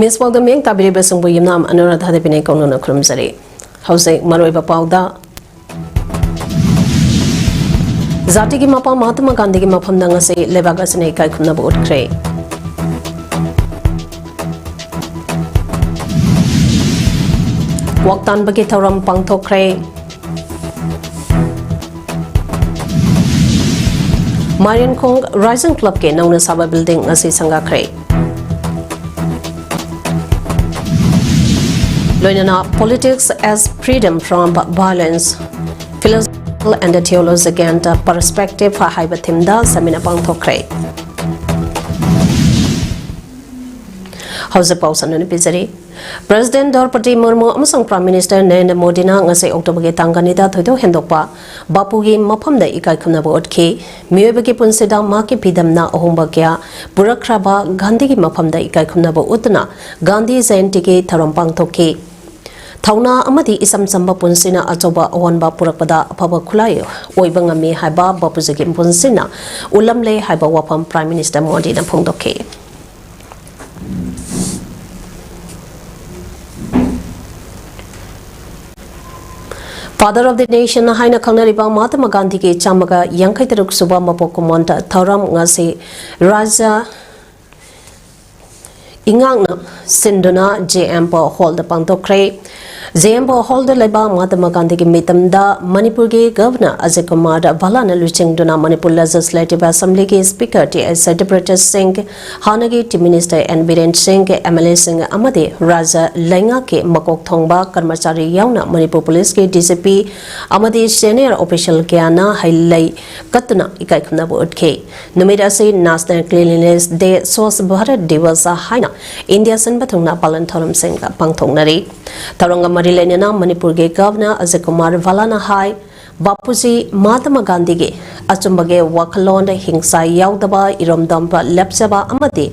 Miss PAODAM yang tabiri besungbu yimnam anuradha de pinay kaununa kurumzari. Hause maroiba PAODA Zati ki mapa Mahatma Gandhi ki mapam da ngasi lebaga sine kai khumna bu utkre. Waktan bagi thauram pangthokre. Marian Kong Rising Club ke nauna saba building ngasi sangakre. Loinana politics as freedom from violence. Philosophical and theological perspective for haibathimda samina pangthokre. House Pausanuni Pizari. President Draupadi Murmu amasang Prime Minister Narendra Modi na ngasi October ge tangganida thoido hendokpa bapugi maphamda ikai khunaba otki miyobagi punsida maki pidamna ahomba kya burakraba Gandhi gi maphamda ikai khunaba utna Gandhi Jayanti ge tharam pangthokki Thauna amadi isam samba punsina ajoba awanba purakpada apaba khulai oiba ngami haiba bapujagi punsina ulamle haiba wapam Prime Minister Modi na phongdokki Father of the Nation haina khangnariba Mahatma Gandhi ki chamaga yankai taruk suba mapokumonta thauram ngasi Raja Ingangna Sinduna JM Hall the Pangtokre JM Hall the Leba Mahatma Gandhi ki mitamda Manipur ki Governor Ajay Kumar Valana Luchingduna Manipur Legislative Assembly ki Speaker T.S. Depretas Singh Hanagi Chief Minister N. Biren Singh MLA Singh Amade Raja Lenga ke Makok Thongba Karmachari Yauna Manipur Police ki DCP Amade Senior Official Gyana Hailai Katuna Ikai Khuna Bodke Numida se National Cleanliness Day Sos Bharat Divasa Haina India San Bathungna Palanthoram Singh Pangthongnari Taranga Marilenana Manipur ge Governor Ajay Kumar Valana Hai Bapuji Mahatma Gandhi ge Achumbage Wakalon Hingsa Yaudaba Iromdamba Lepsaba Amati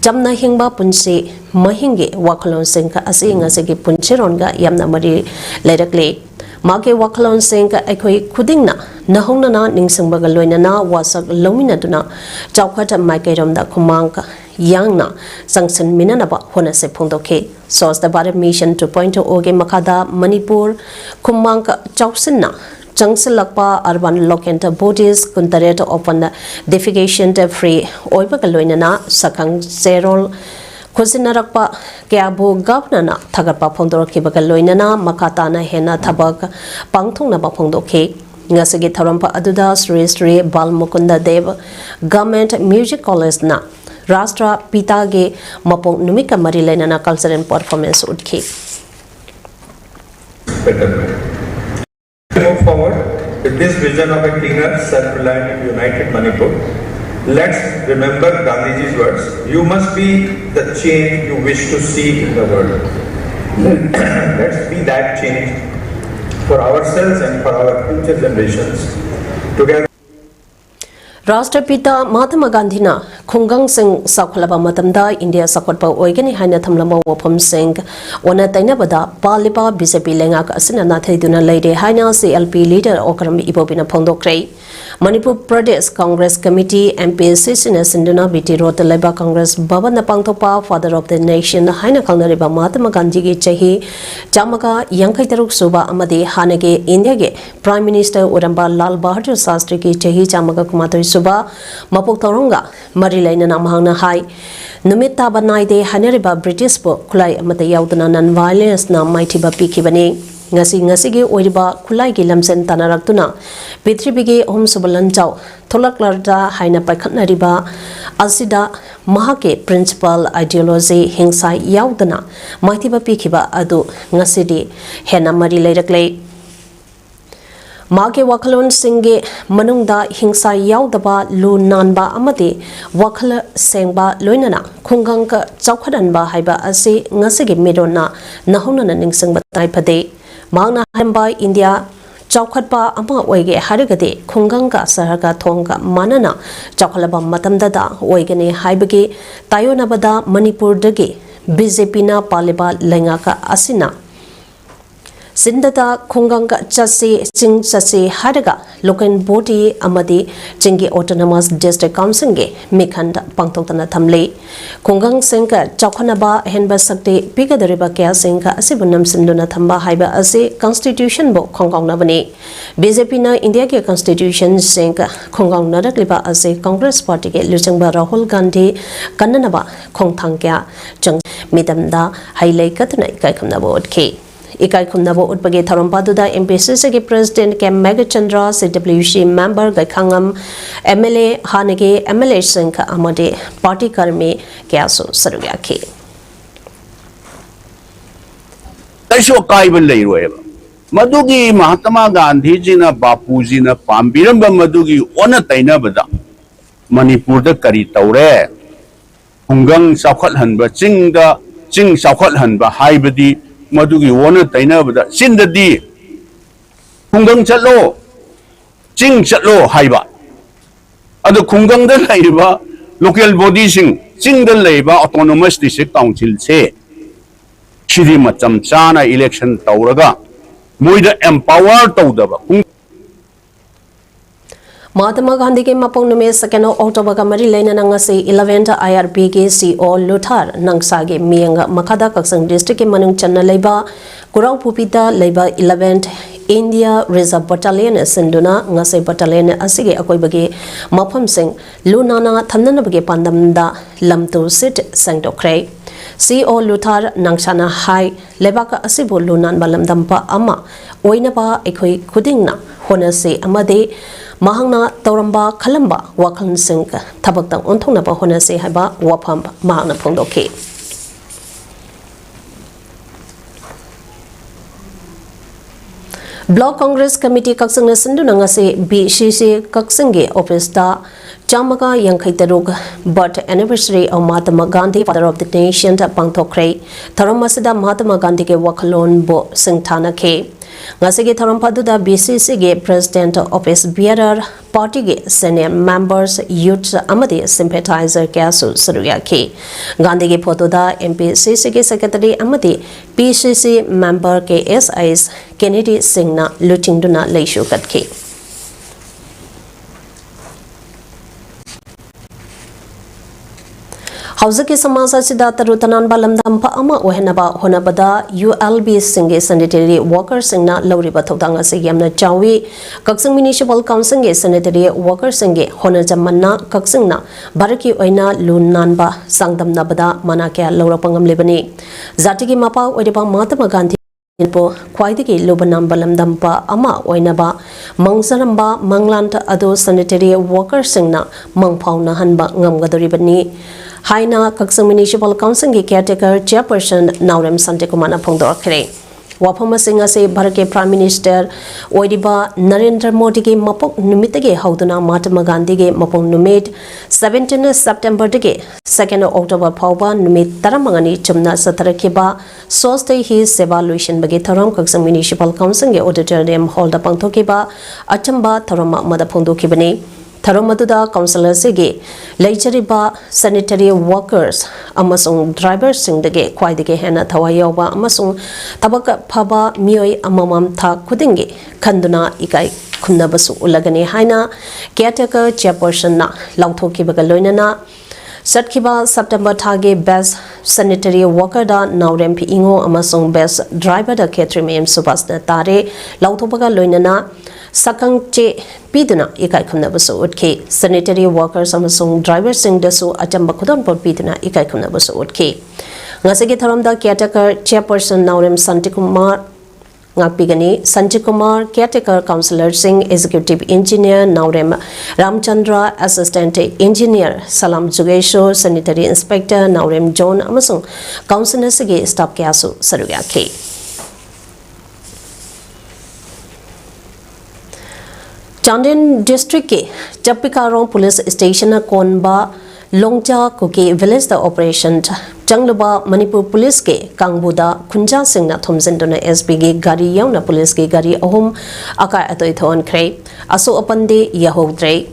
Jamna Hingba Punsi Mahinge Wakalon Singha Asing Asigi Punchironga Yamna Mari Lerakle Mage Wakalon Singha Ekoi Kudingna Nahonana Ningsangbaga Loinana Wasak Lomina Duna Chaukhata Maikerom da Kumanka Yangna Sangsan Minanaba Honase Pondoke Source the Bharat Mission 2.0 Oge Makada Manipur Kumanka Chausina Changsalakpa Urban Lokenta Bodies Kuntareto Open Defecation Free Oibakaloinana Sakang Zerol Kusinarakpa Kiabu Governor Tagapa Pondoroki Bagaloinana Makatana Hena Tabak Pangtungna Bapondoke Ngasagi Tarampa Aduda Shastri Balmukunda Dev Government Music College na Rashtra Pita ge Mapong Numika Marilenana Cultural Performance Udki. Move forward with this vision of a cleaner, self-reliant and united Manipur. Let's remember Gandhiji's words. You must be the change you wish to see in the world. Let's be that change for ourselves and for our future generations. Together. Rashtrapita Mahatma Gandhi na Khungang Singh Sakhalaba Matamda India Sakotpa Oigani Haina Thamlama Wapam Singh Ona Tainabada Palipa BJP Lengak Asina Nathiduna Lady Haina CLP leader Okram Ibobina Pondokre Manipur Pradesh Congress Committee MP Sisina Sinduna BT Rota Leba Congress Baba Napangtopa Father of the Nation Haina Kalnariba Mahatma Gandhi Gi Chahi Chamaga Yankai Taruk Suba Amadi Hanage India Ge Prime Minister Uramba Lal Bahadur Shastri Gi Chahi Chamaga Kumatori Suba Mapok Toronga Marilaina Namahana Hai Numita Banaide Haneriba British Book Kulai Amata Yaudana non violence na Mighty Bapiki Bane Ngasi Oiba Kulai Gilamsen Tanaraktuna Pitribigi Om Subalanchau Tolaklarda Haina Pakatna Riba Asida Mahake Principal Ideology Hingsa Yaudana Mighty Bapikiba Adu Ngasidi Hena Marilaklay Mage Wakalon Singhe Manungda Hingsa Yaudaba Lu Nanba Amati Wakala Sengba Loinana Kunganka Chaukadanba Haiba Asi Ngasigi Midona Nahona Ningsang Taipade Magna Hamba India Chaukatpa Ama Oige Harigade Kunganga Saraga Tonga Manana Chaukalaba Matamdada Oigane Haibagi Tayonabada Manipur Dagi BJP na Paliba Lengaka Asina Sindata Kunganga Chasi Ching Chasi Hadaga Local Body Amadi Chingi Autonomous District Council Ge Mikanda Pangtotana Tamli Kungang Sinka Chaukanaba Henba Sakti Pika the Riba Kya Sinka Asibunam Sinduna Tamba Haiba Asi Constitution Bo Kongong Navani BJP na India ke Constitution Sinka Kongong Nadakliba Asi Congress Party ke Luchangba Rahul Gandhi Kananaba Kongtang Kya Chung Midamda Hailai Katuna Kaikamnabo Ke Ikai Kumnabo Utbagi Tarampaduda MPCC President Kem Megachandra CWC member Gaikangam MLA Hanege MLA Sinka Amade Party Karmi Kyaso Sarugyaki. Kasho Kaiban Layweva Madugi Mahatma Gandhi Jina Bapu Jina Pambiramba Madugi Ona Taina Bada Manipur the Kari Taure Hungang Sakat Hanba Ching Sakat Hanba Haibadi Madugi Wana Taina Bada Sinda Di Hungang Chatlo Ching Chatlo Haiba Ado Kungang the Laiba local body sing the Labour Autonomous District Council say Shidi Matam Chana election Tauraga Muida empower Taudaba Mahatma Gandhi ke mapong nume sakeno October ka mari lena nanga se 11th IRP ke CO Luthar nangsa ge mianga Makada Kaksang district ke manung channa leiba Kurau Pupita leiba 11th India Reserve Battalion sinduna ngase battalion asige akoi bage mapam sing lunana thamnana bage pandamda lamtu sit sangdokre CO Luthar nangshana hai lebaka asibu lunan balamdampa ama oinaba ekoi khudingna honase amade Mahangna Tauramba Kalamba Wakan Sink Tabakta Untona Honase Haba Wapam Mahana Pondoke. Block Congress Committee Kaksang Sindunangase BCC Kaksange Office Da Chamaga Yankaiterug but anniversary of Mahatma Gandhi, Father of the Nation Pangtokre, Taramasada Mahatma Gandhi ke Wakalon Bo Singtana Ke. Ngasige Tharampaduda BCC ge President Office Bearer Party ge senior members youth amadi sympathizer Kasu Suruyaki Gandhi ge Potoda MPCC ge Secretary amadi PCC member ke SIs Kennedy Singna Luchingduna Leishu Katki Hauzaki Samasa Sida Tarutanan Balamdampa Ama Ohenaba Honabada ULB Singe Sanitary Worker Singna Loriba Todanga Sigamna Chawi Kaksing Municipal Council Sanitary Worker Singe Honajamana Kaksingna Baraki Oina Lunanba Sangdam Nabada Manaka Lorapangam Libani Zatiki Mapa Odiba Mahatma Gandhi Po Kwaidiki Lubanam Balamdampa Ama Oinaba Mangsaramba Manglanta Ado Sanitary Worker Singna Mangpauna Hanba Ngamgadoribani Haina Kaksang Municipal Council ki caretaker chairperson Naurem Santekumana Pongdorkre. Wapama Singa se Bharat Prime Minister Oidiba Narendra Modi ki mapok numitage hauduna Mahatma Gandhi ge mapong numit 17 September dege 2 October pauba numit taramangani chumna satarakiba Swasthya hi seva luishin bage tharam Kaksang Municipal Council ge auditorium hall da pangthokiba achamba tharama mada phongdokibani Tharomaduda Councillor Sigi, Leichariba Sanitary Workers, Amasung Drivers Singdage, Quaidike Hena Tawayoba, Amasung Tabaka Paba, Mioi Amamam Ta Kudingi, Kanduna Ikai Kunabasu Ulagani Haina, Caretaker Chairperson Na, Lautoki Bagaloinana, Satkiba September Tage Best Sanitary Worker Da, Naurempi Ingo, Amasung Best Driver Da Ketrimim Subasna Tare, Lautobaga Loinana, Sakang Che Piduna Ikai Kunabasu Utke, Sanitary Workers Amasung Drivers Sing Dasu Atambakudon Por Piduna Ikai Kunabasu Utke. Ngasagi Tharamda Caretaker Chairperson Naurem Santikumar Ngapigani, Sanjikumar, Caretaker Councillor Singh, Executive Engineer Naurem Ramchandra, Assistant Engineer Salam Jugesho, Sanitary Inspector Naurem John Amasung, Councillor Sigi Staff Kasu Sarugyaki. Chandin District ke Chapikarong Police Station Konba Longcha Kuki Village the Operation Changluba Manipur Police ke Kangbuda Kunja Singna Thomsendona SB ge Gari Yauna Police ke Gari Ahum Aka Atoithon Kre Aso Apande Yahodre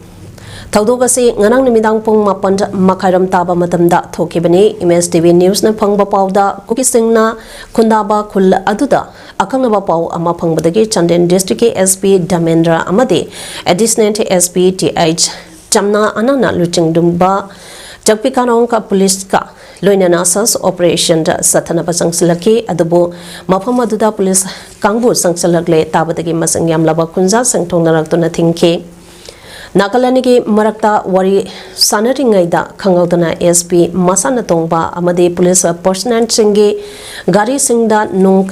Thaudoka se nganang nimidang pung mapan makairam taba matamda thokibani Image TV News na phangba pauda kukisingna khundaba khul aduda akangnaba pau ama phangbadagi Chanden District SP Damendra amade Additional SP TH Chamna anana luchingdumba Jakpikanong ka police ka loinana sas operation da satana pasang silaki adubo mafam aduda police kangbu sangsalakle tabadagi masang yamlaba kunza sangthong narakto na thingke Nakalani ki marakta wari sanaringaida khangaudana SP masana tongba amade police personnel singe gari singda nung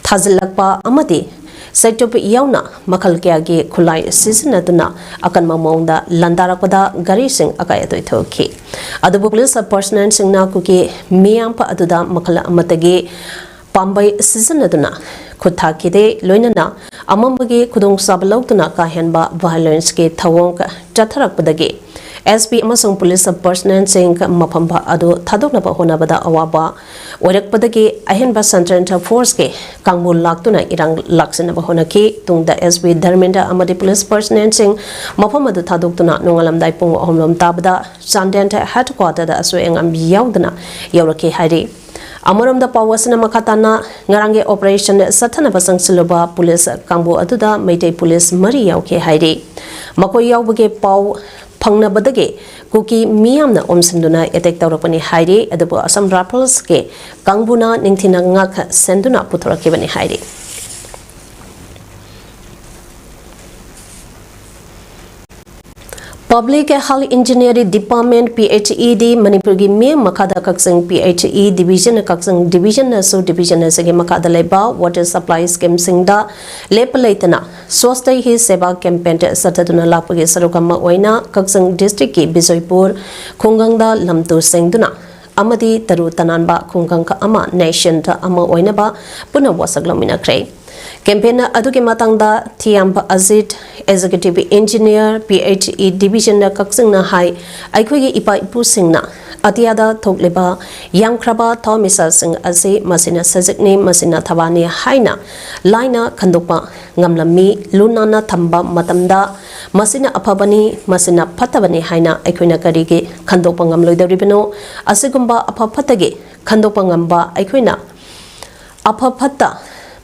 thazilakpa amade sector yauna makal kya ge khulai sisinatuna akan mamongda landarakpada gari sing akaya toithoki adubu police personnel singna kuki miyampa aduda makal amatage Pambai season aduna kutha kide loinana amambagi kudong sabalautuna kahenba violence ke thawong chatharak padage SP amasung police personnel sing mapamba adu thadokna ba hona bada awaba orak padage ahenba central force ke kangmul laktuna irang laksana ba hona ki tungda SP dharmenda amadi police personnel sing mapam adu thadoktuna nongalam dai pung homlom tabada Sandenta headquarter da aso engam yaudana yawrake hairi Amoram da pawasana makatana ngarange operation sathana basang siloba police kangbo aduda meite police mari yauke haire makoi yaubage paw phangna badage kuki miyamna omsinduna attack tawrakani haire adubo asam rifles ke kangbuna ningthina ngak senduna puthrakibani haire Public Health Engineering Department PHED Manipur gi me makada kaksang PHE division kaksang division so division sege makada leba water supply scheme singda lepalaitana swasthya hi seva campaign sataduna lapage sarokama oina kaksang district ki Bijoypur khungangda lamtu singduna amadi taru tananba khungangka ama nation ta ama oina ba puna wasaglamina krai Campaign aduke matangda Thiamba Azit Executive Engineer PHE Division na kaksingna hai aikhogi ipa ipu singna atiada thokleba yamkraba thomisa sing ase masina sajikni masina thabani haina laina khandokpa ngamlami lunana thamba matamda masina aphabani masina phatabani haina aikhoina karige khandokpa ngamloidoribino asigumba aphapatage khandokpa ngamba aikhoina aphaphata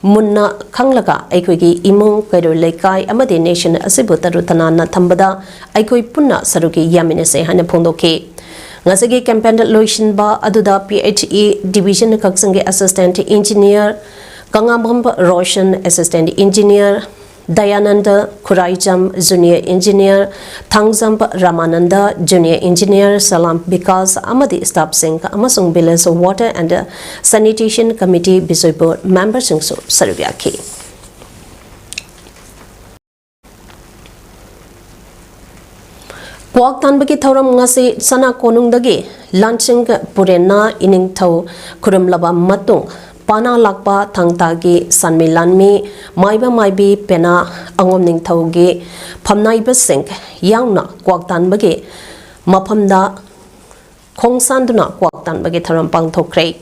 Munna Kanglaga, Aikogi, Imong, Pedro Lekai, Amade Nation, Asibutarutanana, Tambada, Aikoi Puna, Saruki, Yaminese, Hanapondoke. Nasagi campaign Loishin Ba, Aduda, PHE, Division Kaksange Assistant Engineer, Kangambam Roshan, Assistant Engineer, Dayananda Kuraijam, Junior Engineer, Thangzamp Ramananda, Junior Engineer, Salam Bikas, Amadi Staff Singh, Amasung Bills of Water and Sanitation Committee Bijoypur Member Singh Sarvyaki. Kwak Tanbaki Thoram Ngasi Sana Konungdagi, Launching Purena Ining Tau Kurum Laba Matung. Pana lakpa thangtagi sanmilanmi maiba maibi pena angom ning thaugi phamnai basing yangna kwaktan bage maphamda khongsanduna kwaktan bage tharam pangthokre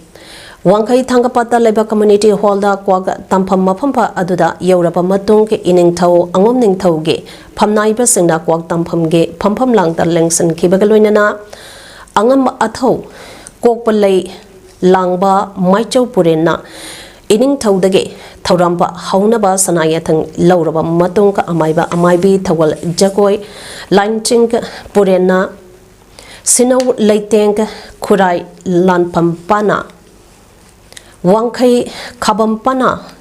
wangkai thangapata leba community hall da kwak tampham maphampa aduda yoraba matung ke ining thau angom ning thaugi phamnai basing da kwak tampham ge phampham langta lengsan khibagaloinana angam athau kokpalai Langba Maicho Purena Ining Taudage Tauramba Haunaba Sanayathang Lauraba Matunga Amaiba Amaibi Tawal Jagoi Lanching Purena Sino Laiteng Kurai Lanpampana Wangkai Kabampana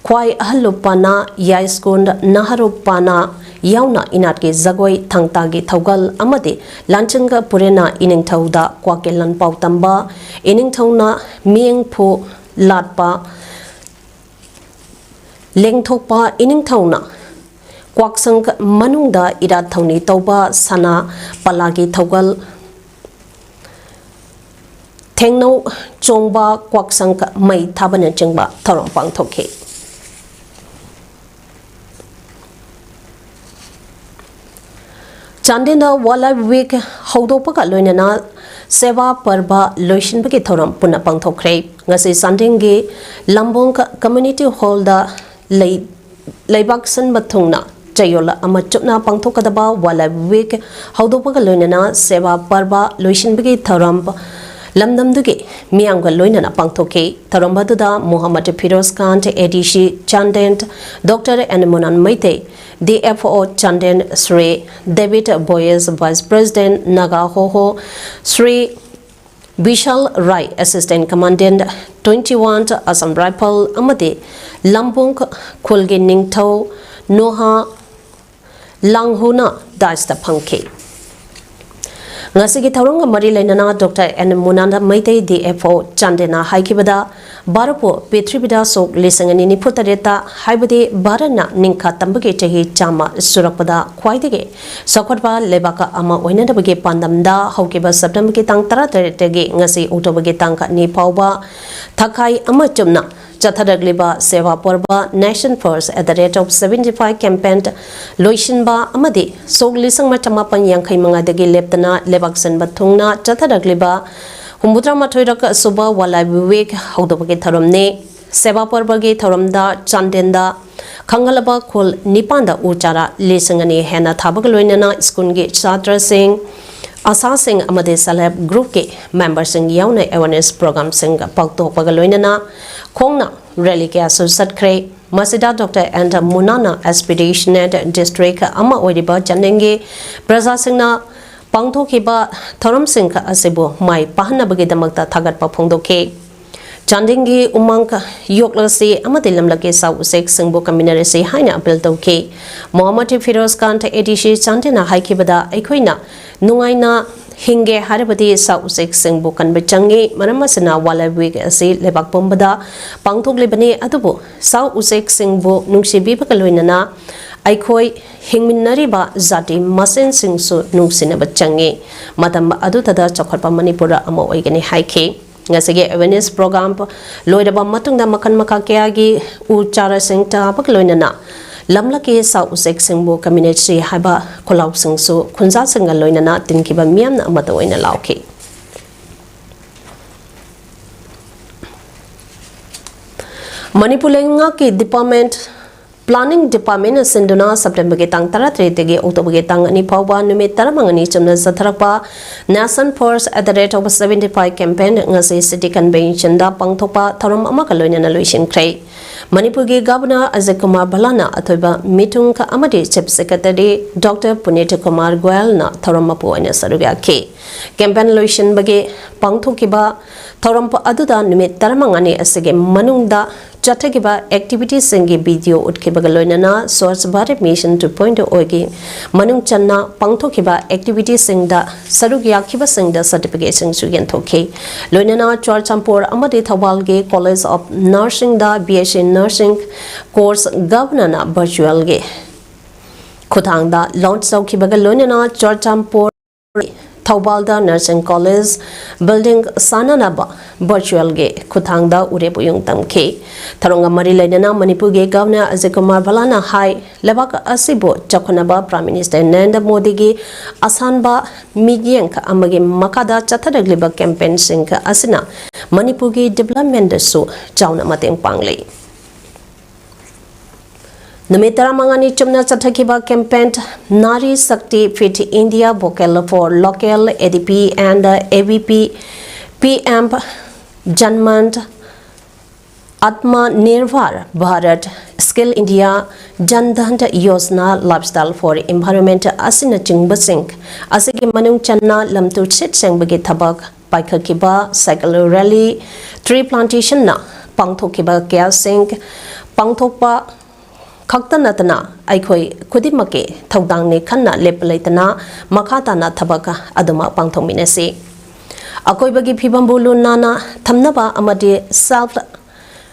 Kwai Halupana Yaiskund Naharupana Yauna Inatke Zagoi Tangtagi Taugal Amade Lanchanga Purena Ining Tauda Kwakelan Pautamba Ining Tauna Mieng Po Latpa Lengtokpa Ining Tauna Kwaksang Manungda Ida Tauni Tauba Sana Palagi Taugal Tengno Chongba Kwaksang Mai Tabana Jengba Torompang Toke Chandina Wildlife Week Haudopaka Loinana Seva Parba Loishin Baki Thoram Puna Pangthokre Ngasi Sandingi Lambong Community Hall da Laibaksan Batungna Chayola Amachupna Pangtokadaba Wala Week Haudopagalunana Seva Parba Luishin Bigi Tharamp Lamdamdugi Mianga Luinana Pangtoke Tharambaduda Muhammad Firoz Khan Edishi Chandent Dr. Enemunan Maite DFO Chanden Sri David Boyes Vice President Naga Hoho Sri Vishal Rai Assistant Commandant 21 Assam Rifle Amade Lambung Kulgi Ningtau Noha Langhuna Dasta Panke Ngasigi Tarunga Marilainana Dr. Enemunanda Maite DFO Chandena Haikibada Barapo Petribida Sok Lisangani Putareta Haibadi Barana Ninka Tambagi Tehi Chama Surapada Quaidige Sokotba Lebaka Ama Winabagi Pandamda Hokiba September Tang Tarategi Ngasi Utobagi Tanka Ni Pauba Takai Amachumna Chathadagliba Seva Porba Nation First at the rate of 75 campaign Loishinba Amadi Sok Lisang Matamapan Yankai Mangadagi Leptana Levaksan Batungna Chathadagliba Humbutra Matoiraka Suba Wala Vivek Haudabagi Tharamne Seva Porbagi Tharamda Chandenda Kangalaba Kul Nipanda Uchara Lisangani Hena Tabagaloinana Skungi Chatra Singh Asa Singh Amade Salab Group ke member Singh Yauna Awareness Program Singh Pakto Pagaloinana Kongna Rally ke Asusat Kre Masida Dr. and Munana Expeditionary District Ama Oidiba Chandenge Praza Singna Pangto Kiba Tharam Singh Asibo Mai Pahana Bagidamata Tagat Papongdoke Chandingi Umangka Yoklasi Amadilam Lake South Sex Singbo Community Haina Apeltoke Muhammad Firoz Khan Edishi Chandina Haikibada Equina Nungaina Hinge Harabadi South Sex Singbo Kanbachangi Maramasana Wala Wig Asi Lebak Bombada Pangtok Libani Adubo South Sex Singbo Nungsi Bibakaluinana Aikoi Hingminariba Zati Masen Singsu Nungsinaba Changi Madam Adutada Chokapa Manipura Amo Oigani Haike Ngasige awareness program Loidaba Matunda Makan Makakeagi Uchara Singta Pakloinana Lamlaki South Sex Singbo Community Haba Kolau Singsu Kunza Singa Loinana Tinkiba Miam Amatoina Lauki Manipulengaki Department Planning Department Sinduna September Getang Taratri Tegi October Getang Ani Pauba Numit Taramangani Chumna Zatarapa Nasan Force at the rate of 75 campaign Ngasi City Convention Da Pangtopa Taram Amakaloina Luishin Kray Manipurgi Governor Azekumar Balana Atoba Mitung Amadi Chief Secretary Dr. Punita Kumar Goel Na Taramapu and Saruga K Campaign Luishin Bagi Pangtokiba Tarampa Aduda Numit Taramangani Asige Manungda Chatagiba activities Singi video Utkibagaloinana source Bharat Mission 2.0 Ogi Manung Channa Pangtokiba activities Singda Sarugia Kiba Singda certification Sugan Toke Loinana Chorchampur Amadi Tawalge College of Nursing da BSc Nursing course Governor Virtual Ge Kutangda launch Saukibagaloinana Chorchampur Taubalda Nursing College Building Sananaba Virtual Ge Kutangda Urepuyung Tamke Taronga Marilainana Manipur Ge Governor Azekumar Balana Hai Lebak Asibo Chakonaba Prime Minister Narendra Modi Ge Asanba Miyenka Amagi Makada Chatadagliba campaign Singka Asina Manipur Ge Development Su Chauna Mateng Pangli Namitara Mangani Chumna Chatakiba campaign Nari Sakti Fit India Vocal for Local ADP and AVP PM Janmant Atma Nirvar Bharat Skill India Jandhan Yosna Lifestyle for Environment Asina Chingba Singh Asigi Manung Channa Lamtu Chit Sengbagi Tabak Paikakiba Cycle Rally Tree Plantation Na Pangtokiba Kya Singh Pangtokpa Kaktanatana, Aikoi, Kudimake, Togdang Kana Lepalatana, Makatana Tabaka, Adama Pangtominesi. Akoibagi Pibambulu Nana, Tamnaba Amadi Self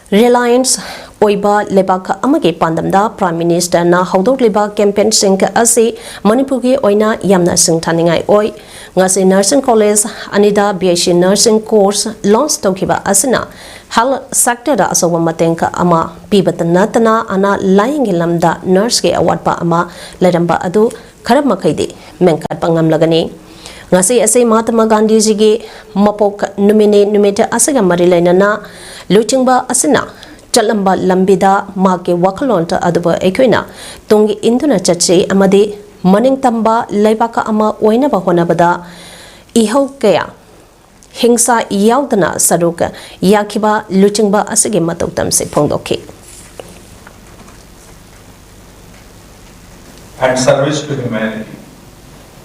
Reliance, Oiba Lebaka Amagi Pandamda, Prime Minister Na Haudok Liba Campaign Sink Asi, Manipugi Oina Yamna Sing Taningai Oi, Ngasi Nursing College, Anida BSc Nursing Course, Launch Tokiba Asina. Hal sector da asawa matenka ama pibatanatana ana lying lamda nurse ke award pa ama leramba adu kharab makaide menkat pangam lagani ngasi ase Mahatma Gandhi ji ge mapok numine numete asaga marilainana luchingba asina Chalamba Lambida Maki Wakalonta Aduba Equina Tungi Induna Chachi Amadi Maning Tamba Laibaka Ama Oinaba Honabada Iho Kea Hingsa Yaudana Saruka Yakiba Luchingba Asigi Matotam Se Pondoki and service to humanity.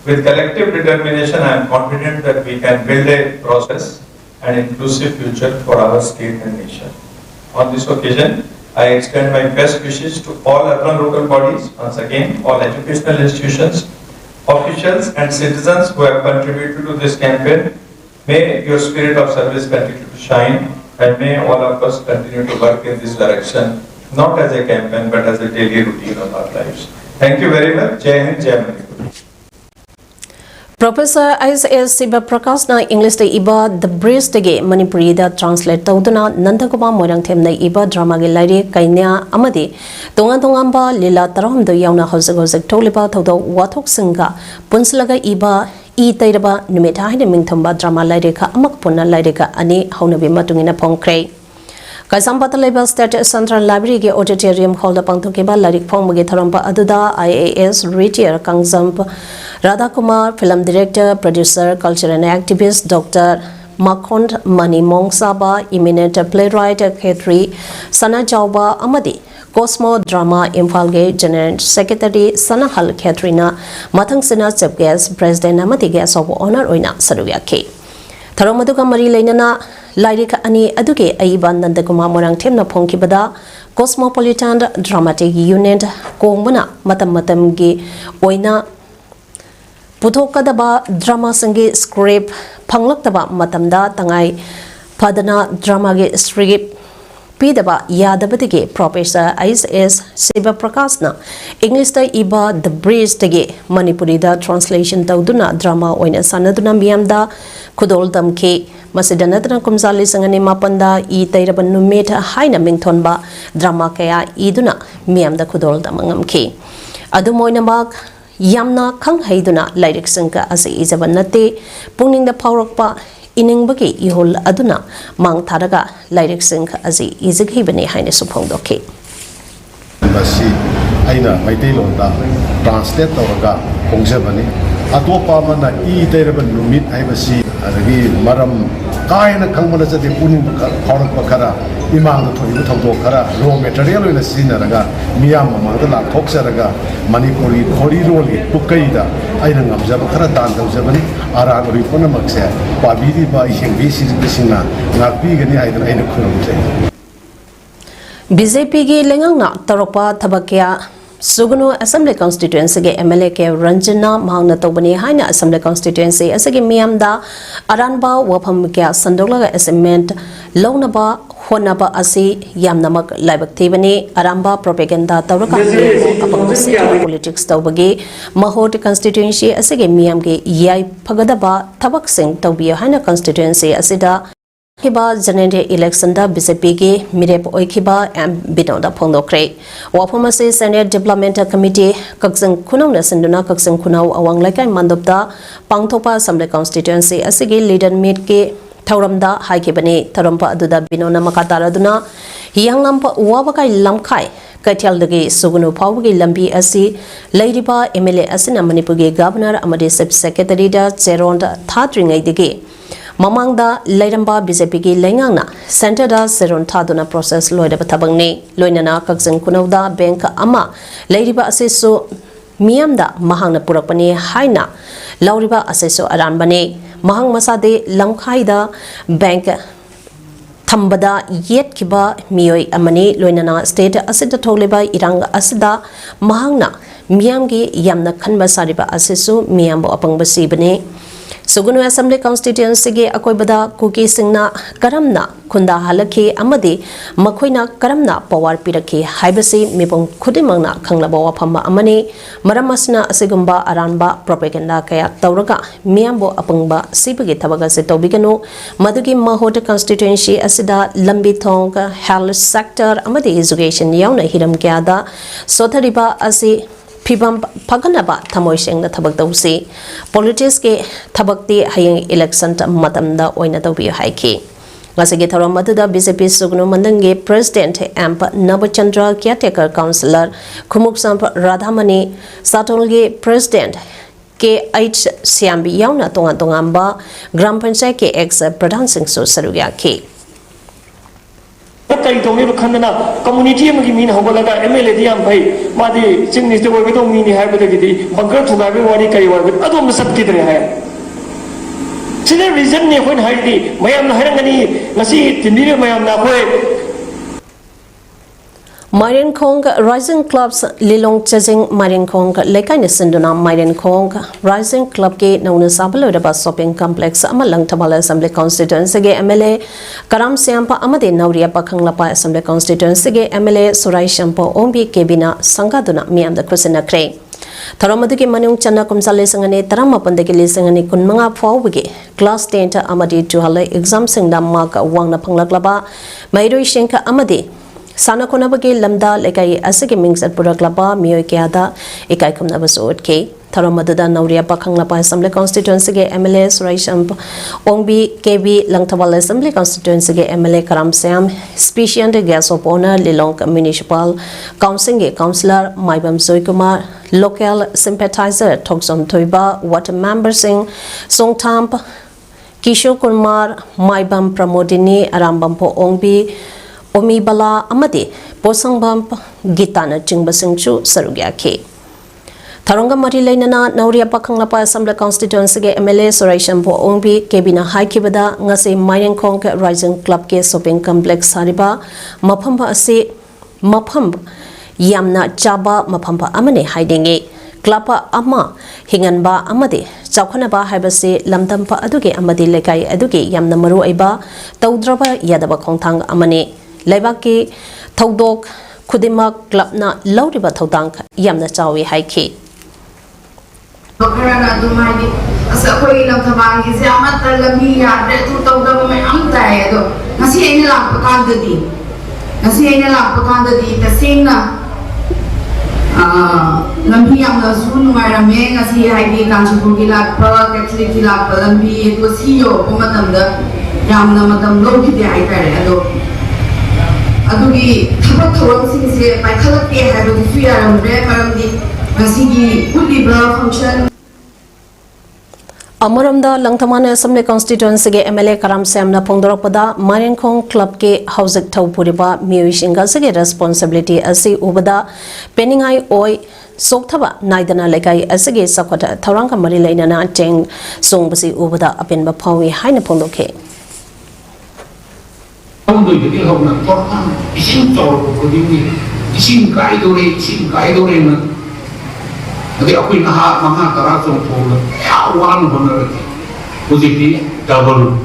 With collective determination, I am confident that we can build a process and inclusive future for our state and nation. On this occasion, I extend my best wishes to all urban local bodies, once again, all educational institutions, officials and citizens who have contributed to this campaign. May your spirit of service continue to shine, and may all of us continue to work in this direction, not as a campaign, but as a daily routine of our lives. Thank you very much. Jai Hind, Jai Manipur. Professor ISS Siba Prakashna English de Iba The Bridge de Manipuri da translate Tauduna Nandakuma Morang Tem na Iba drama ge lairi Kainya Amadi Tonga Lila Taram do Yauna Hosagosek Toliba Todo Watok Singa Punslaga Iba E Taidaba Numita Hide Mingtomba drama lairika Amakpuna lairika Ani Haunabi Matungina Pongkre Kaisambata Label State Central Library ge Auditorium Hall da Pangtukiba Larik Pongmagi Tharamba Aduda IAS Retire Kangzamp Radha Kumar Film Director Producer Culture and Activist Dr. Makond Mani Mongsaba Eminent Playwright Khetri Sana Jauba Amadi Cosmo Drama Imphalge General Secretary Sana Hal Khetrina Mathang Sina Chief Guest President Amadi Guest of Honor Oina Saruyaki Tharamaduka Mari Lainana Lairika Ani Aduke Aiban Nandakuma Morang Temna Pongkibada Cosmopolitan Dramatic Unit Kongbana Matamgi Oina Putokadaba Drama Sangi Script Panglaktaba Matamda Tangai Padana Drama Script Pidaba Yadabadege Professor ISS Siba Prakashna English da Iba The Bridge Dege Manipuri da Translation Tauduna Drama Oina Sanaduna Miamda Kudol Damke Masidanatana Kumzali Sangani Mapanda E Tairaban Numeta Haina Mingtonba Drama Kaya Iduna Miamda Kudol Damangamke Adumoinabak Yamna Kang Haiduna Lyric Sanka as Isabanate Puning the Paurakpa Iningbaki Ihol Aduna Mang Taraga Lyric Sanka as Izakibani Haine Supongdoke. Basi aina Maitelonda translate Toraga Hongzabani Atopa Mana E Terrible Lumit Ibasi Adagi Maram Kaina Kamana de Punin Paurakara Imam Tokara raw material in a Sinaraga Miyama Mandala Toxaraga Manipuri Koriroli Pukaida Aina Zabakara Tanta Zabani Aragori Punamaxa Pabidi by Yengisi Bisina Napigani Aina Kurumte BJP ge Lengangna Taropa Tabakia Sugunu Assembly Constituency ge MLA ke Ranjana Mahangna Tobani Haina Assembly Constituency asage Miamda Aranba Wapam kya Sandolaga Assessment Lownaba Honaba Asi Yamnamak Laibak Tibani Aramba Propaganda Tauraka Politics Tobagi Mahot Constituency asage Miamge Yai Pagadaba Tabak Singh Tobia Haina Constituency Asida Hiba General Election da BJP ge Mirep Oikiba and Binoda Pondokre. Wapamase Senate Development Committee Kaksang Kunau Nasinduna Kaksang Kunau Awang Lakai Mandopda Pangtopa Assembly Constituency Asigi Leader Meet ke Tauramda Haikibani Tarampa Aduda Binona Makataraduna Hianglampa Wabakai Lamkai Kaitialdagi Sugunu Pawagi Lambi Asi Ladyba MLA Asina Manipugi Governor Amadi Sub Secretary da Zeronda Thadringai Mamangda Lairamba BJP ki Lengangna Center da Seron Thaduna process Loida Batabangni Loinana Kaksang Kunauda Bank Ama Lairiba Aseso Miamda Mahangna Purakpani Haina Lauriba Aseso Aranbani Mahang Masade Lamkhaida Bank Thambada Yet Kiba Mioi Amani Loinana State Asida Toliba Irang Asida Mahangna Miamgi Yamna Kanba Sariba Aseso Miambo Apangbasi Bane Sugunu Assembly Constituency ge Akoibada Kuki Singna Karamna Kunda Halaki Amadi Makoina Karamna Power Piraki Haibasi Mipong Kudimangna Kanglaba Wapamba Amani Maramasna Asigumba Aranba Propaganda Kaya Tauraga Miambo Apangba Sipagi Tabaga Setobigano Madugi Mahota Constituency Asida Lambi Tonga Health Sector Amadi Education Yauna Hiram Gyada Sotariba Asi Pibam Paganaba Tamoisheng the Tabak Politics ke Tabakti Haying election Matamda Oina Dobi Haiki. ngasigi thorom aduda BJP Sugnu Mandangi President Amp Nabachandra Caretaker Councillor Khumuk Samp Radhamani Satolgi President KH Siambi Yauna Tonga Tongamba Gram Panchayat ke ex Pradhan Singh Su Sarugya ke कई तौनी बखंदना community में mean होगलगा MLA दियाम भाई मादी चिंगनी तो वो तो mean है बदगी bunker थुगाबे वारी कई वार अदोम सब कितने है सिने रीजन ने कोई हाइडी मयाम ना हरंगनी नसी तिंदीरे मयाम ना कोई Marian Kong Rising Clubs Lilong Chasing Marian Kong Lekai Sinduna Marian Kong Rising Club ke Nauna Sabalo Daba Shopping Complex Amalang Tamala Assembly Constituency ge MLA Karam Siampa Amade Nauria Pakanglapa Assembly Constituency ge MLA Surai Shampo Ombi Kebina Sangaduna Miam the Kusina Kray Taramadiki Manung Chana Kumsale Sangane Taramapandaki Lisangani Kunmanga Fawigi Class 10 Amadi Juhale Exam Singdam Mark Wangna Panglaklaba Mairo Shenka Amadi Sana Konabagi Lamda Lekai Asiki Mings at Puraklaba Mio Kiada Ikai Kumnabasod K Taramadada Nauria Pakanglapa Assembly Constituency ge MLA Surasham Ongbi KB Langtawal Assembly Constituency ge MLA Karam Siam Special Guest of Honor Lilong Municipal Council ge Councillor Maibam Soikumar Local Sympathizer Toksom Toiba Water Member Singh Songtamp Kishore Kumar Maibam Pramodini Arambampo Ongbi Omi Bala Amadi Posangbam Gitana Chingbasingchu Sarugya K Taronga Mari Lainana Nauria Pakanglapa Assembly Constituency ge MLA Surasham Po Ongbi Kebina Haikibada Ngase Marian Kong Rising Club ke Shopping Complex Hariba Mapamba Ase Mapam Yamna Chaba Mapamba Amane Haidinge Klapa Ama Hinganba Amade Chaukanaba Habase Lamtampa Aduge Amadi Lekai Aduge Yamna Maru Aiba Taudraba Yadaba Kongtang Amane Laibaki Taudok Kudima Clubna Laudiba Taudang Yamna Chawi Haiki Karana dumadi asa koi lam thabangi se amat lami yadre tu tawda me am tay do nasi ene lam pakan di tasina lambi am na sun marame nasi haidi kanchipur ki lat pa actually ki lat lambi to siyo pomatam da yamna matam lo ki de ai kare do adugi thabak thawam sing se pai khalak ke ha do fi aram re maram di nasi ki kulli bra function Amaramda Langtamana Assembly Constituency ge MLA Karam Samna Pongdorapada Marian Kong Club ke Hausik Taupuriba Miwishinga Sege responsibility asi ubada Peningai Oi Sokthaba Naidana Lekai Asage Sakota Taranga Marilaina Cheng Songbasi ubada Apinba Pawi Haina Pondoke Jadi aku ini maha terasa pun, awan benar lagi. Posisi double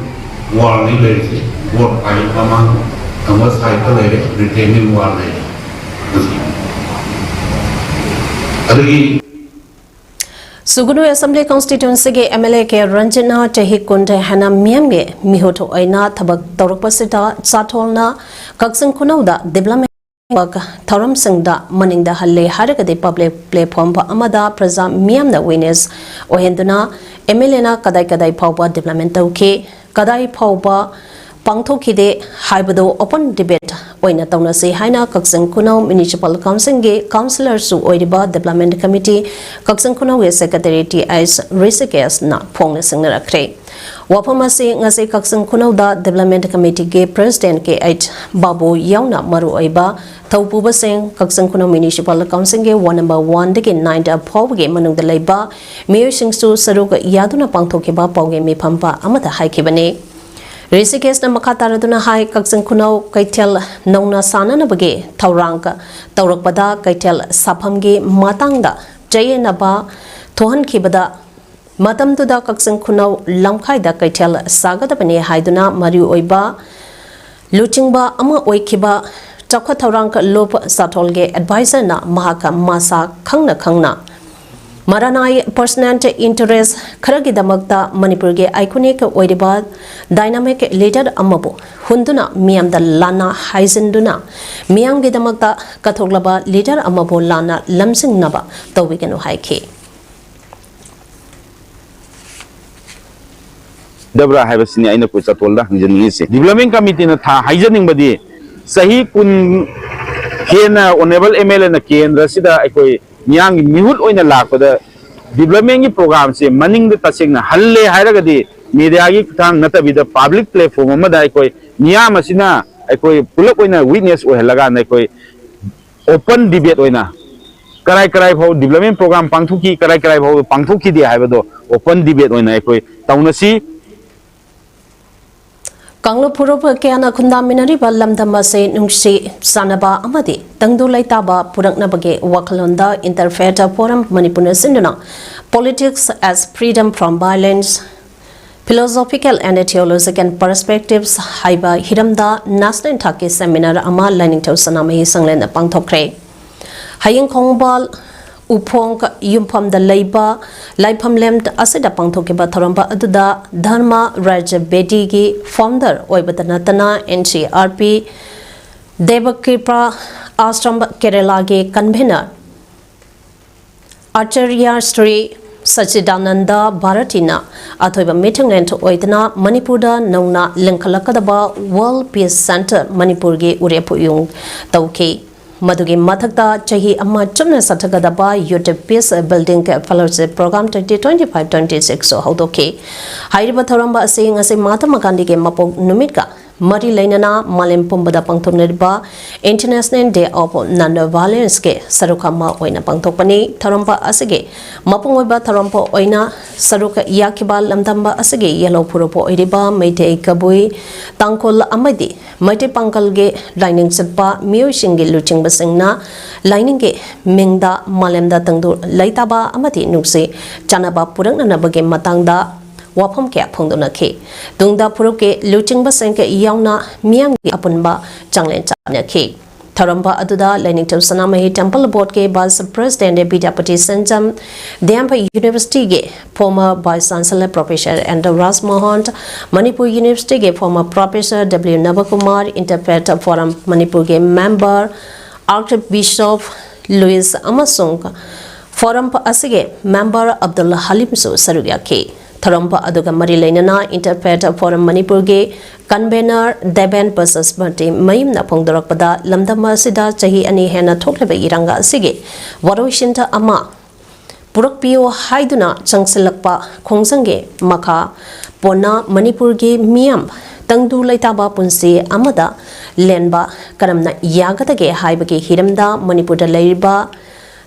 wall ni lagi, wall kali memang kamar cycle lagi, retaining wall lagi. Lagi. Sugunu Assembly Constituency ge MLA ke Ranjana Chahikunde Hana Miamge Mihoto Aina Tabak Torpasita Satolna Kaksang Kunauda Development Tharam Singda Maningda Halle Haragade public platform pa Amada Praza Miam the winners Ohenduna Emelena Kadai Kadai Pauba development ke Kadai Pauba Pangthokide Haibado open debate Oina Tauna se Haina Kaksang Kunau Municipal Council ge Councillor Su Oidiba Development Committee Kaksang Kunau Secretary as Risikas na Pongna Singara Kre Wapamasi ngase Kaksang Kunau da Development Committee ge President ke H Babu Yauna Maru Oiba Taupuba Singh Kaksang Kunau Municipal Council ge 1 de 9 da Pau ge Manung da Leiba Mayor Singh Su Saruga Yaduna Pangthokiba Pauge Mi Pampa Amata Haikibane Risikas na Makataraduna Hai Kaksang Kunau Kaitel Nona Sana na Bage Tauranga Taurakpada Kaitel Saphamge Matangda Jayanaba Tohan Kibada Matam to the Kaksang Kunau Lamkai da Kaitel Sagadabane Haiduna Mariu Oiba Luchingba Ama Oikiba Chakwa Tauranga Lop Satolge Advisor na Mahaka Masa Kangna Maranai personal interest Karagidamakta Manipurge iconic Oidiba dynamic leader Amabu Hunduna Miam the Lana Haizenduna Miam Gidamakta Katoglaba leader Amabu Lana Lamsing Naba Tawikano Haike दबरा है बसनी आइना को चतोलदा हंजनी से development committee न था हाइजनिंग बदी सही कुन केना ऑनरेबल एमएलए न केंद्र सिदा अकोई मियांग मिहुल ओइना लाकदा डेवलपमेंट की प्रोग्राम से मनिंग द तसेंगना हल्ले हायरगदी मीडिया की थांग नतबिदा पब्लिक प्लेटफॉर्म अमदा अकोई मियाम असिना अकोई पुलप ओइना विटनेस ओहलगा न अकोई ओपन डिबेट ओइना कराई कराई भाव डेवलपमेंट प्रोग्राम पांगथुकी कराई कराई भाव पांगथुकी दे हायबदो ओपन डिबेट ओइना अकोई तौनसी कांगलो पुरुप केना खुंदामिनरिबा लमदमसे नुंगसी सानबा अमदि तंगदु लैताबा पुरकनबगे वखलोंदा इंटरफेथ फोरम मणिपुर सिंदना politics as freedom from violence philosophical and theological perspectives haiba hiramda national thaki seminar ama learning to sanamahi sanglen pangthokre hayeng khongbal upong yumpham da leiba laifam lem asida pangthoke ba thoramba aduda dharma raj bedi gi founder oibadana tana ncrp devakripa ashram kerala ge convener acharya Shastri Sachidananda Bharatina Athoiba meeting lent oidna Manipurda nauna linkalakadaba World Peace Center Manipur ge urepuyung tauke madugi mathakta chahi amma chumna sathagadaba youth peace building fellowship program 2025-26 haudoke hairiba thoramba asing ase Mahatma Gandhi ge mapok numit ka Mari Lainana Malem Pumbada Pangtoneriba International Day of Non-Violence ke Sarukama Oina Pangtopani Taramba Asage Mapungoba Tarampo Oina Saruka Yakiba Lamdamba Asage Yellow Puropo Iriba Maite Kabui Tankol Amadi Maite Pankalge Lining Sepa Mio Shingi Luching Basingna Lining ge Mingda Malemda Tangdu Laitaba Amati Nuksi Chanaba Purang Nabage Matangda Wapam ke phongdona ke tungda phuruke luchingba sengke yauna miam gi apunba changlen chanya ke tharamba aduda learning to sanamahi temple board ke vice president Bidapati Sanjam Dempa University ge former vice chancellor professor and Ras Mohan Manipur University ge former professor W Navakumar interpret forum Manipur ge member Archbishop Louis Amasung forum asige member Abdullah Halim so sarugya ke Tharamba aduga mari lainana interpret forum Manipur ge convener Deban versus Bante mayim na phongdorakpada lamdama sida chahi ani hena thokleba iranga asige waroshinta ama purakpio haiduna changsilakpa khongsange makha pona Manipur ge miyam tangdu laitaba punsi amada lenba karamna yagadage haibage hiramda Manipur da leiba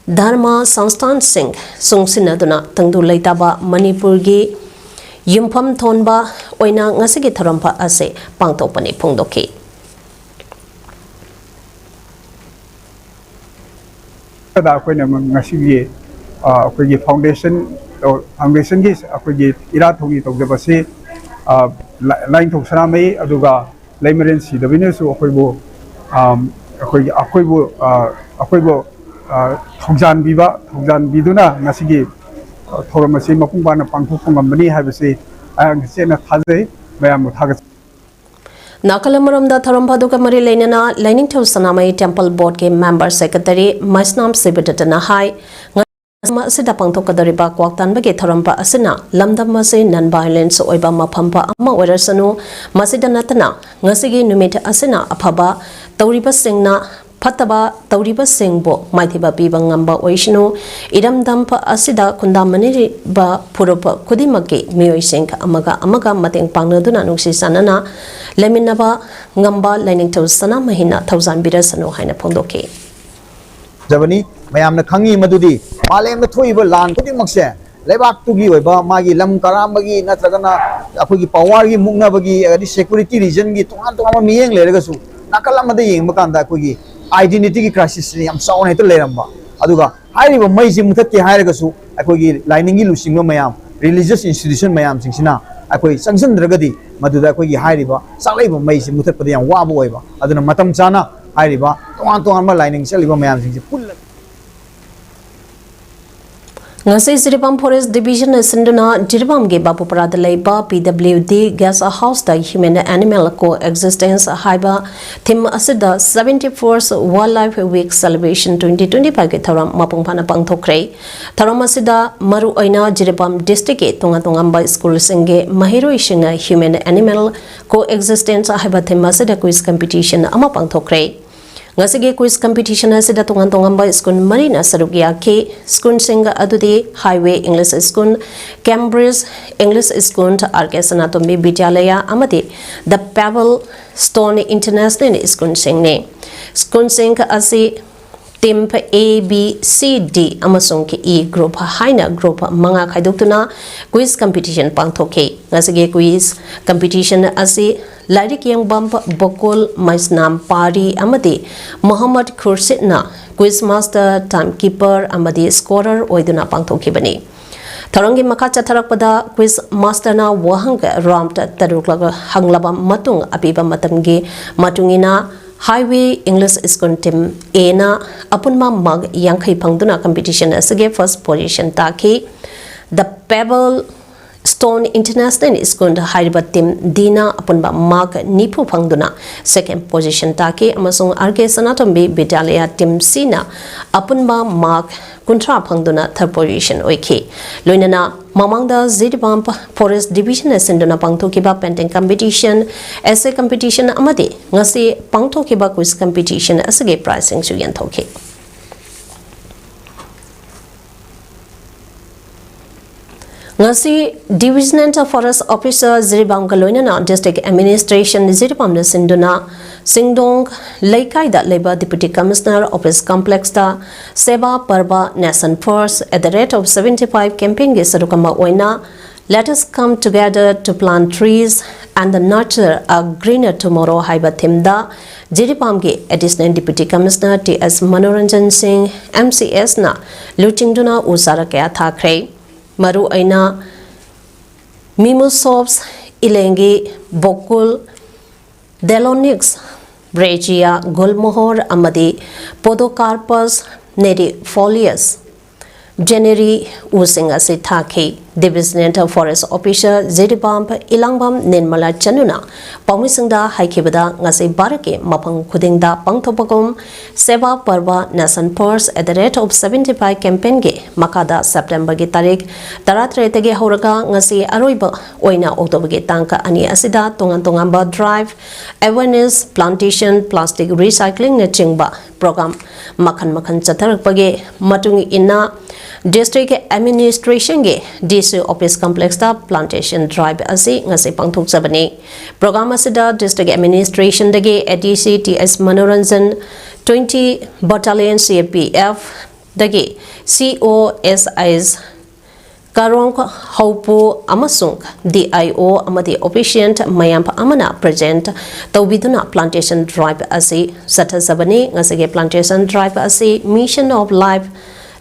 Dharma Sansthan Singh Sungsinaduna Tangdu Laitaba Manipur gi Yumpham Thonba Oina Ngasigi Tharampa Ase Pangtopani Pungdoki Kada akoina ngasigi akogi foundation gi akogi ira thogi togdabasi line thok sanamai aduga laimaren si dabine su akoibo akoibo Thongjan biduna ngasigi thoramasi mapungba pangthokngambani habase sena thajai mayam thagat Nakalamaramda Tharambhaduka Mari Lainana Lining to Sanamai Temple Board ke member secretary Maisnam Sibitatana Hai Sida Pangtokadariba Kwaktan Bage Tharamba Asina Lamdama se non-violence oiba mapampa ama werasanu Masida Natana Ngasigi Numit Asina Apaba Tauriba Singna Pataba Tauriba Singbo Maitiba Biba Ngamba Oishnu Idam Dampa Asida Kundamani Ba Purupa Kudimaki Mio Sink Amaga Mating Pangaduna Nusi Sanana Leminaba Ngamba Lining to Sana Mahina Thousand Birasano Haina Pondoki Javani Mayam Kangi Madudi Malem the Tuiba land Kudimakse Lebak to give Magi Lam Karambagi Natragana Apugi Pawari Munabagi security region to Miang Legasu Nakalamadi Makanda Kugi Identity crisis am sound to Leramba. Aduga, I have a Maisi Mutati Haragasu, Akogi, lining Lucingo Mayam, religious institution Mayam Singsina, Akoi, Sanction Dragadi, Maduda Kogi Hariba, Saliba Maisi Mutapadi and Waboeva, Adana Matam Sana, Hariba, Toanto Arma lining Saliba Mayam Sings. Ngasi Jiribam Forest Division Sinduna Jiribam ge Bapupara Laiba PWD Gas House the Human Animal Coexistence Haiba Thim Asida 74th Wildlife Week Celebration 2025 ke Tharam Mapungpana Pangthokre Tharam Asida Maru Oina Jiribam District ke Tongamba School Singe Mahiro Ishinga Human Animal Coexistence Haiba Thim Asida quiz competition ama Pangthokre Ngasige quiz competition asida tongan-tongamba skun marina sarugya ke skun singa adudi highway English skun Cambridge English skun RK Sanatombi Vidyalaya amadi the Pebble Stone International skun singne skun singa asi team A B C D amasung ke E group haina group manga khaidoktuna quiz competition pangthoke ngasige quiz competition asi Lairik yang bump Bokul Maisnam Pari Amadi Muhammad Khurshidna Quizmaster Timekeeper Amadi Scorer Oiduna Pangthokibani Tarangi Makacha Tarakpada Quizmaster na Wahanga Ramta Taruklaga Hanglaba Matung Abiba Matamgi Matungina Highway English School Team Ena Apunma Mag Yankai Pangduna competition asige first position taki the Pebble Stone International School Haiba Team Dina Apunba Mark Nipu Pangduna second position taki amasung RK Sanatombi Vidyalaya Team Sina Apunba Mark Kuntra Pangduna third position oike Loinana Mamangda Jiribam Forest Division Sinduna Pangthokiba painting competition essay competition amadi ngasi Pangthokiba quiz competition asage pricing suyan thoke Ngasi Divisional Forest Officer Jiribam Galoinana District Administration Jiribam Sinduna Singdong Laikai Labor Deputy Commissioner Office Complex da Seba Parba Nasan Force at the rate of 75 campaign Sarukama Oina. Let us come together to plant trees and nurture a greener tomorrow Haiba Timda Jiribam ge Additional Deputy Commissioner T.S. Manoranjan Singh MCS na Luchingduna Usara Kaya Thakre Maru Aina Mimosops Ilengi Bokul Delonix Bregia Gulmohor Amadi Podocarpus Nedifolius January Usinga Sithaki Divisional Forest Officer Jiribam Ilangbam Ninmala Chanuna Paumisingda Haikibada Ngasi Barake Mapang Kudingda Pangtopagum Seba Parva Nasan Pors at the rate of 75 campaign ge Makada September ge Tarik Taratrete Horaga Ngasi Aroiba Oina October Tanka Ani Asida Tongan Drive Awareness Plantation Plastic Recycling Chingba Program Makan Chatarakpage Matungi Inna District Administration ge DC Office Complex da Plantation Drive asi ngasi pangthok sabani program asida District Administration dage ADC TS Manoranjan 20 Battalion CPF dage COSIs Karong Haupu Amasung DIO Amadi Officiant Mayamp Amana present Tawiduna Plantation Drive asi Sata Sabani ngasige Plantation Drive asi Mission of Life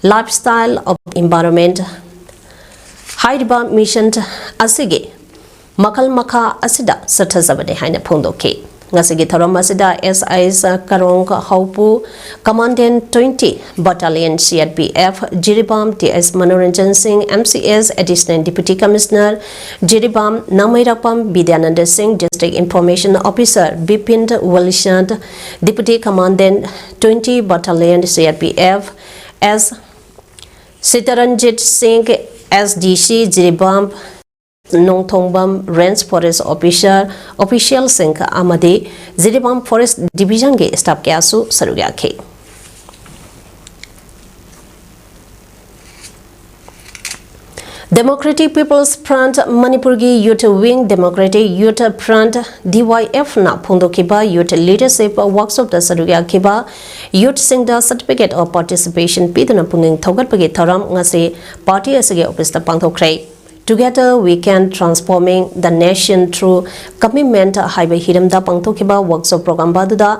Lifestyle of Environment Haiba Mission Asige Makal Maka Asida Satazabade Haina Pondoke Ngasigi Tharam Asida SIs Karong Haupu Commandant 20 Battalion CRPF Jiribam TS Manoranjan Singh MCS Additional Deputy Commissioner Jiribam Namairapam Vidyananda Singh District Information Officer Bipin Walishant Deputy Commandant 20 Battalion CRPF as Sitaranjit Singh SDC Jiribam Nongthongbam Range Forest Official Singh Amadi Jiribam Forest Division ge staff kyasu sarugya ke Democratic People's Front Manipur gi Youth Wing Democratic Youth Front DYF na Phongdokiba Youth Leadership Workshop da sarugya kiba Youth Singda Certificate of Participation piduna punging thogatpagi tharam ngase party asage office ta pangthokrai Together we can transforming the nation through commitment haiba hiramda pangthokiba workshop program baduda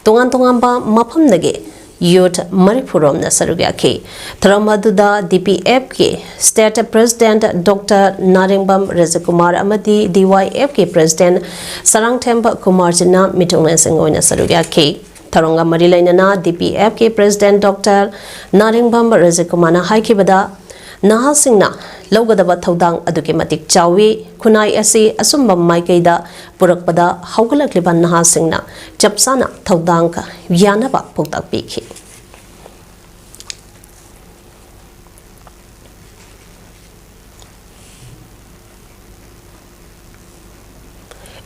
tongan ba mafam nage Youth Maripuram Nasarugya ke Thramaduda DPF ke State President Dr. Naringbam Rezakumar Amadi DYF ke President Sarangthemba Kumar Jina Mitunglen Singoi Nasarugya ke Tharanga Marilainana DPF ke President Dr. Naringbam Rezakumana Haikibada nahasingna lawgadaba thodang aduki matik chawi khunai asi asumba maikaida purakpada haugalakliba nahasingna chapsana thodang ka yanaba poktak pikhi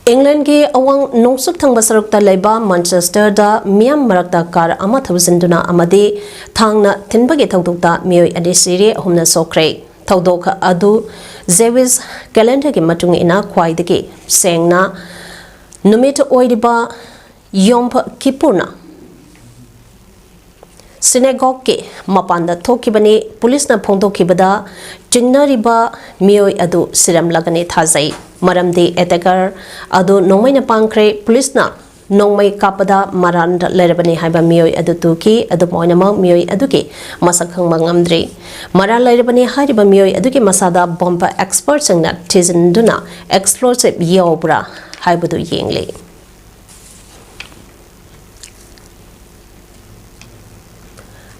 England ke awang nongsuk thang basarukta laiba Manchester da miam marakta kar ama thawsinduna amade thangna thinbage thawdukta mioi ade siri humna sokre thawdok adu Jewish calendar ke matung ina khwaidagi sengna numit oiriba Yom Kippurna synagogue ke mapanda thokibani police na phongdokhibada chingnariba mioi adu siram lagane thajai maramdi attacker adu nongmaina pangkre police na nongmai kapada maran lerabani haiba mioi adu tuki adu moinama mioi aduki masakhang mangamdri maran lerabani haiba mioi aduki masada bomb expert sangna tizinduna explosive yobra haibadu yengle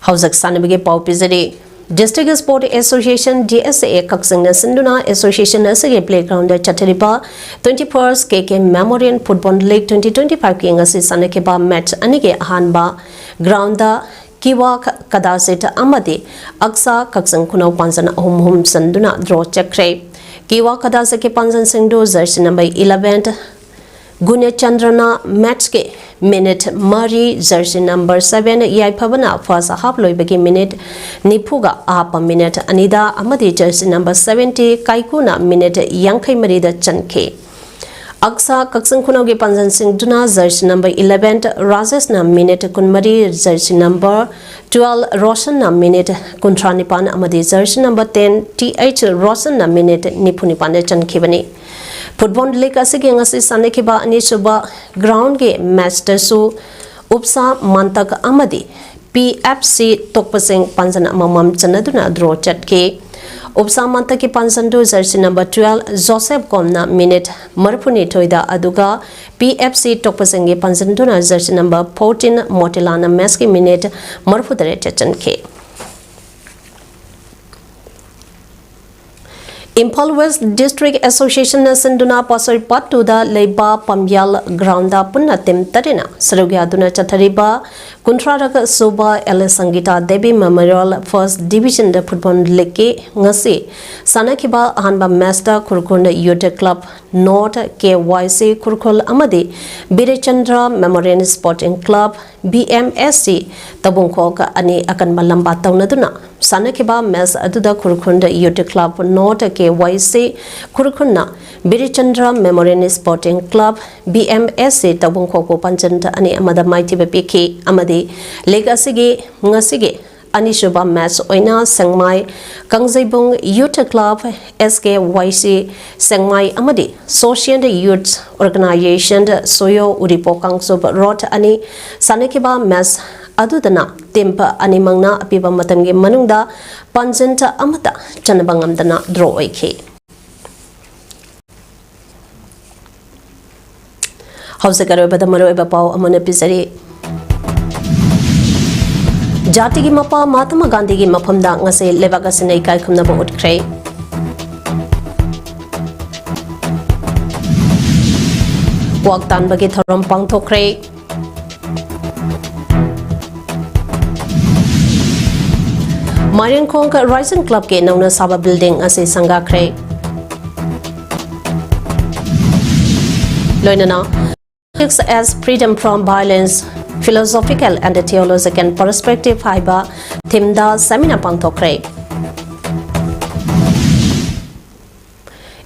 Hausak sanabige pau pizari District Sport Association DSA kaksangna sinduna association asage playground da chathariba 21st KK Memorial Football League 2025 ki ngasi sanakeba match anige hanba ground da kiwa kadaset amade aksa kaksang khunau pansan hum sanduna draw chakre kiwa kadase ke pansan singdo jersey number 11 Gune Chandrana match ke minute Mari jersey number 7 yai phabana first half loibagi minute Nipuga apa minute Anida amadi jersey number 70 Kaikuna minute Yankai Marida Chanke Aksa Kaksang Kunogi Panjan Singh Duna jersey number 11 Rajesh na minute Kunmari jersey number 12 Roshan na minute Kuntranipan amadi jersey number 10 TH Roshan na minute Nipunipan Chanke bani Football League asige ngasi sanekiba ani suba ground ge match su upsa mantak amadi PFC tokpasing panjana mamam chanaduna draw chatke upsa mantak ki panjandu jersey number 12 Joseph Komna minute marpuni thoida aduga PFC tokpasing ge panjanduna jersey number 14 Motilana match ki minute marfudare chachanke Impal West District Association na sinduna pasoi patu da leiba pamyal ground da punna tim tarina sarugya duna chathariba kuntraraga soba ele sangita Devi Memorial First Division da football league ngasi sanakiba hanba master kurkunda youth club North KYC kurkul amadi Birichandra Memorial Sporting Club BMSC tabungko ka ani akan malamba tawnaduna sanakiba match aduda kurkunda youth club North KYC kurkunna Birichandra Memorial Sporting Club BMSC tabungko ko panchanta ani amada maiti bepiki amadi legasigi ngasigi Anishuba match oina Sengmai Kangzaibung Youth Club SKYC Sengmai amadi Social Youth Organization Soyo Uripo Kangsub Rot ani Sanakiba match adudana tempa animangna apiba matamge manungda panjanta amata chanabangamdana draw oike Hausakaro badamaro ebapau amana pisari Jati ki mapa Mahatma Gandhi ki maphamda ngase lebaga sinai kai khumna bo utkre Waktan bagi thorom pangthokre Marian Kong Rising Club ke nauna saba building ase sangakre Loinana as freedom from violence philosophical and theological perspective haiba thimda seminar pangthokre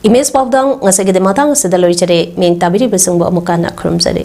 Image pawdang ngasagi de matang sedaloi chare meng tabiri besungbo amukana khurumjare